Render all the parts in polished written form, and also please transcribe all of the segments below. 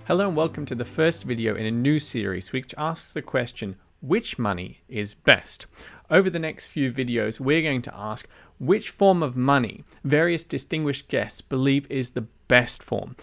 Hello and welcome to the first video in a new series which asks the question, which money is best? Over the next few videos, we're going to ask which form of money various distinguished guests believe is the best form.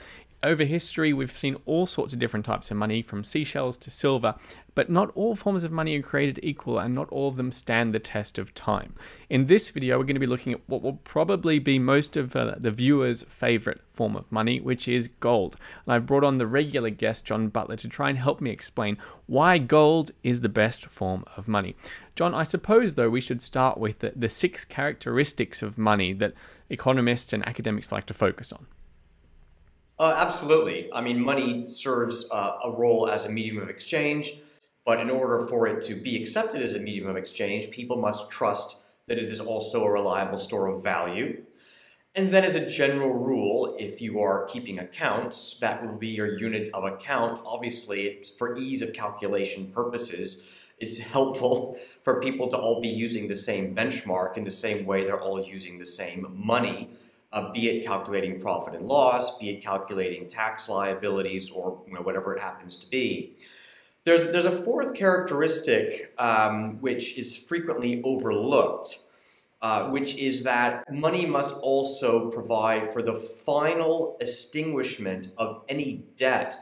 Over history, we've seen all sorts of different types of money, from seashells to silver, but not all forms of money are created equal and not all of them stand the test of time. In this video, we're going to be looking at what will probably be most of the viewers' favorite form of money, which is gold. And I've brought on the regular guest, John Butler, to try and help me explain why gold is the best form of money. John, I suppose, though, we should start with the 6 characteristics of money that economists and academics like to focus on. Absolutely. I mean, money serves a role as a medium of exchange, but in order for it to be accepted as a medium of exchange, people must trust that it is also a reliable store of value. And then as a general rule, if you are keeping accounts, that will be your unit of account. Obviously, for ease of calculation purposes, it's helpful for people to all be using the same benchmark in the same way they're all using the same money. Be it calculating profit and loss, be it calculating tax liabilities, or whatever it happens to be. There's a fourth characteristic which is frequently overlooked, which is that money must also provide for the final extinguishment of any debt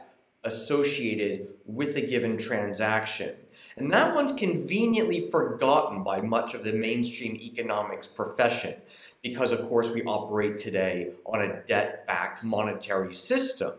associated with a given transaction. And that one's conveniently forgotten by much of the mainstream economics profession because, of course, we operate today on a debt-backed monetary system.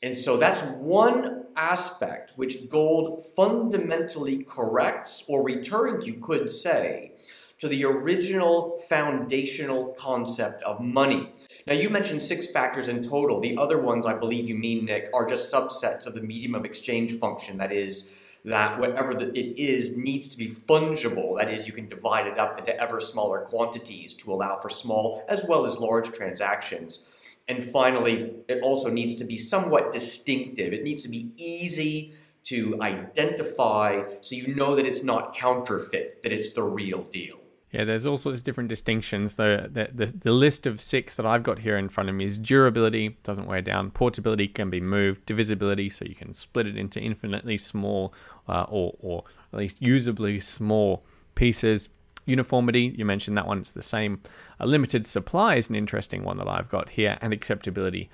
And so that's one aspect which gold fundamentally corrects or returns, you could say, to the original foundational concept of money. Now, you mentioned 6 factors in total. The other ones, I believe you mean, Nick, are just subsets of the medium of exchange function. That is, that whatever it is needs to be fungible. That is, you can divide it up into ever smaller quantities to allow for small as well as large transactions. And finally, it also needs to be somewhat distinctive. It needs to be easy to identify so you know that it's not counterfeit, that it's the real deal. Yeah, there's all sorts of different distinctions. The list of 6 that I've got here in front of me is durability, doesn't wear down, portability, can be moved, divisibility, so you can split it into infinitely small or at least usably small pieces. Uniformity, you mentioned that one, it's the same. A limited supply is an interesting one that I've got here, and acceptability,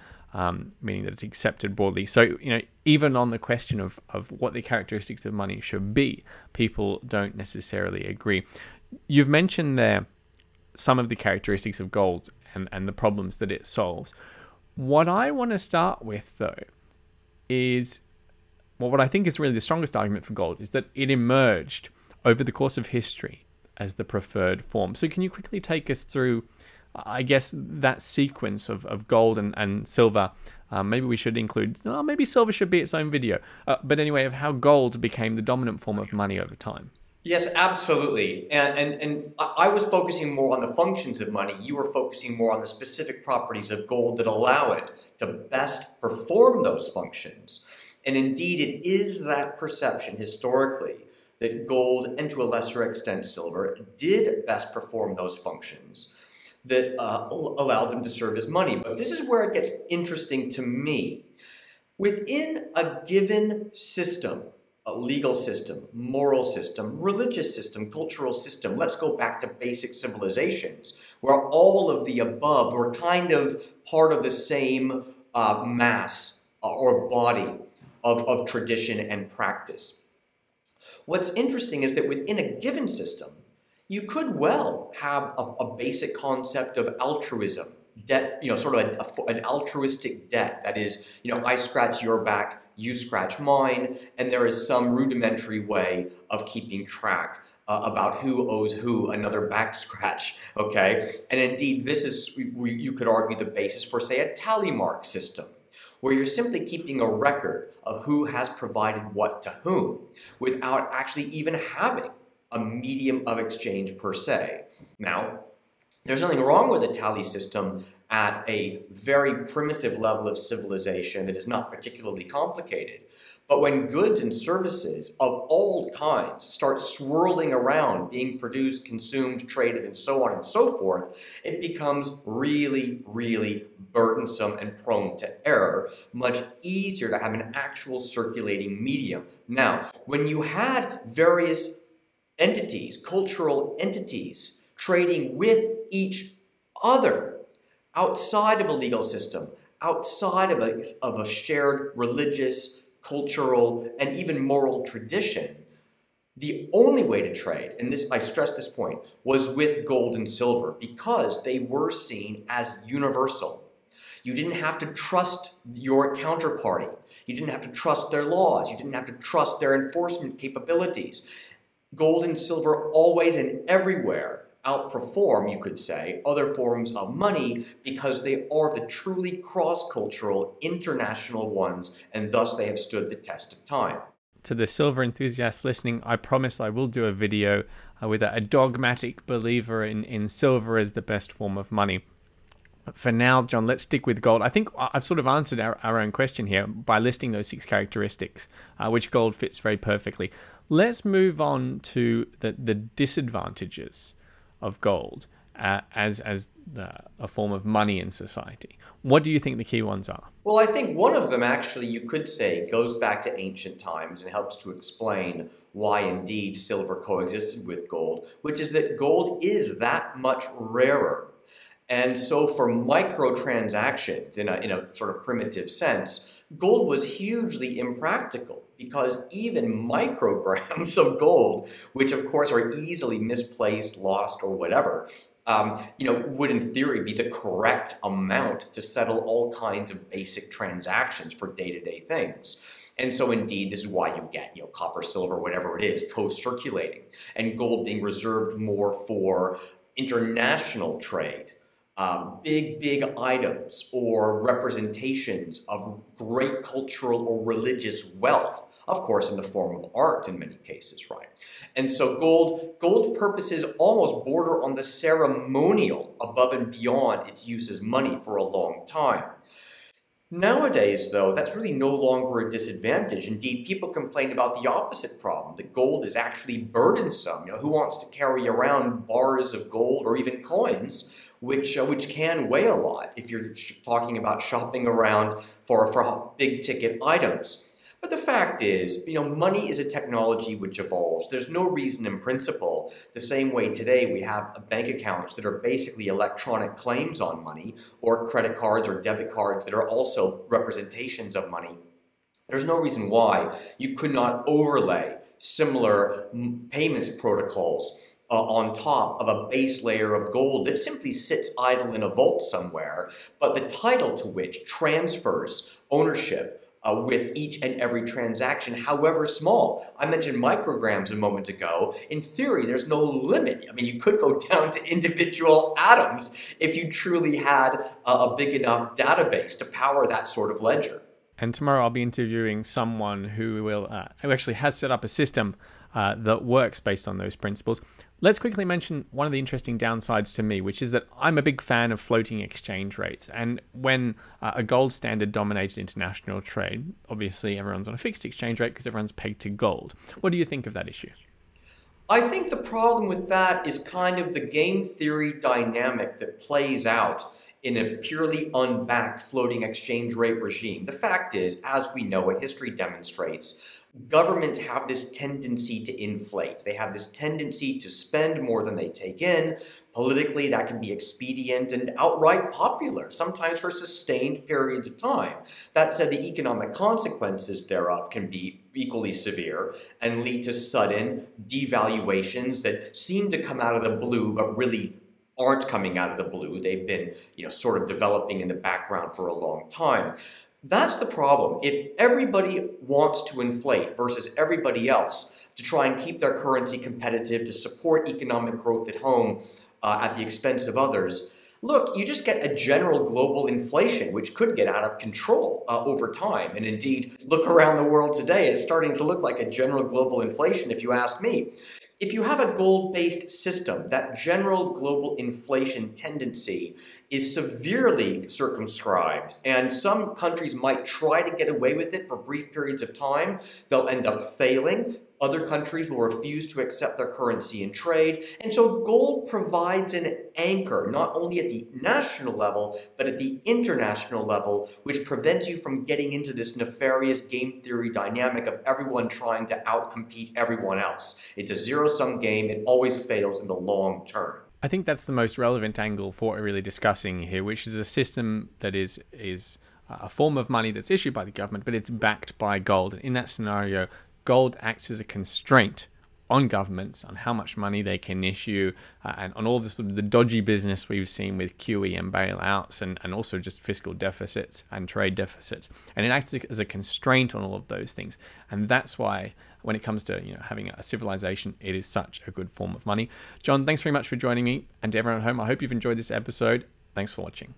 meaning that it's accepted broadly. So, even on the question of what the characteristics of money should be, people don't necessarily agree. You've mentioned there some of the characteristics of gold and the problems that it solves. What I want to start with, though, is, well, what I think is really the strongest argument for gold is that it emerged over the course of history as the preferred form. So can you quickly take us through, I guess, that sequence of gold and silver? Maybe we should include, maybe silver should be its own video. But anyway, of how gold became the dominant form of money over time. Yes, absolutely. And I was focusing more on the functions of money. You were focusing more on the specific properties of gold that allow it to best perform those functions. And indeed, it is that perception historically that gold, and to a lesser extent silver, did best perform those functions that allowed them to serve as money. But this is where it gets interesting to me. Within a given system, a legal system, moral system, religious system, cultural system. Let's go back to basic civilizations, where all of the above were kind of part of the same mass or body of tradition and practice. What's interesting is that within a given system, you could well have a basic concept of altruism, debt, sort of an altruistic debt. That is, I scratch your back, you scratch mine, and there is some rudimentary way of keeping track about who owes who another back scratch, okay? And indeed, this is, you could argue, the basis for, say, a tally mark system, where you're simply keeping a record of who has provided what to whom without actually even having a medium of exchange per se. Now, there's nothing wrong with a tally system at a very primitive level of civilization that is not particularly complicated. But when goods and services of all kinds start swirling around, being produced, consumed, traded, and so on and so forth, it becomes really, really burdensome and prone to error, much easier to have an actual circulating medium. Now, when you had various entities, cultural entities, trading with each other outside of a legal system, outside of a shared religious, cultural, and even moral tradition, the only way to trade, and this, I stress this point, was with gold and silver because they were seen as universal. You didn't have to trust your counterparty. You didn't have to trust their laws. You didn't have to trust their enforcement capabilities. Gold and silver always and everywhere outperform, you could say, other forms of money because they are the truly cross-cultural, international ones, and thus they have stood the test of time. To the silver enthusiasts listening, I promise I will do a video with a dogmatic believer in silver as the best form of money. But for now, John, let's stick with gold. I think I've sort of answered our own question here by listing those 6 characteristics, which gold fits very perfectly. Let's move on to the disadvantages of gold as a form of money in society. What do you think the key ones are? Well, I think one of them actually, you could say, goes back to ancient times and helps to explain why indeed silver coexisted with gold, which is that gold is that much rarer. And so for microtransactions, in a sort of primitive sense, gold was hugely impractical because even micrograms of gold, which of course are easily misplaced, lost, or whatever, would in theory be the correct amount to settle all kinds of basic transactions for day-to-day things. And so indeed, this is why you get, copper, silver, whatever it is, co-circulating, and gold being reserved more for international trade. Big items or representations of great cultural or religious wealth, of course in the form of art in many cases, right? And so gold purposes almost border on the ceremonial above and beyond its use as money for a long time. Nowadays, though, that's really no longer a disadvantage. Indeed, people complain about the opposite problem, that gold is actually burdensome. Who wants to carry around bars of gold or even coins, which can weigh a lot if you're talking about shopping around for big ticket items. But the fact is, money is a technology which evolves. There's no reason in principle, the same way today we have bank accounts that are basically electronic claims on money, or credit cards or debit cards that are also representations of money. There's no reason why you could not overlay similar payments protocols on top of a base layer of gold that simply sits idle in a vault somewhere, but the title to which transfers ownership with each and every transaction, however small. I mentioned micrograms a moment ago. In theory, there's no limit. I mean, you could go down to individual atoms if you truly had a big enough database to power that sort of ledger. And tomorrow I'll be interviewing someone who actually has set up a system that works based on those principles. Let's quickly mention one of the interesting downsides to me, which is that I'm a big fan of floating exchange rates. And when a gold standard dominated international trade, obviously everyone's on a fixed exchange rate because everyone's pegged to gold. What do you think of that issue? I think the problem with that is kind of the game theory dynamic that plays out in a purely unbacked floating exchange rate regime. The fact is, as we know it, history demonstrates, governments have this tendency to inflate. They have this tendency to spend more than they take in. Politically, that can be expedient and outright popular, sometimes for sustained periods of time. That said, the economic consequences thereof can be equally severe and lead to sudden devaluations that seem to come out of the blue, but really aren't coming out of the blue. They've been, sort of developing in the background for a long time. That's the problem. If everybody wants to inflate versus everybody else to try and keep their currency competitive, to support economic growth at home at the expense of others, look, you just get a general global inflation, which could get out of control over time. And indeed, look around the world today, it's starting to look like a general global inflation, if you ask me. If you have a gold-based system, that general global inflation tendency is severely circumscribed, and some countries might try to get away with it for brief periods of time. They'll end up failing. Other countries will refuse to accept their currency in trade. And so gold provides an anchor, not only at the national level, but at the international level, which prevents you from getting into this nefarious game theory dynamic of everyone trying to outcompete everyone else. It's a zero-sum game. It always fails in the long term. I think that's the most relevant angle for what we're really discussing here, which is a system that is a form of money that's issued by the government, but it's backed by gold. In that scenario, gold acts as a constraint on governments on how much money they can issue, and on all the sort of the dodgy business we've seen with QE and bailouts, and also just fiscal deficits and trade deficits. And it acts as a constraint on all of those things. And that's why when it comes to having a civilization, it is such a good form of money. John, thanks very much for joining me. And to everyone at home, I hope you've enjoyed this episode. Thanks for watching.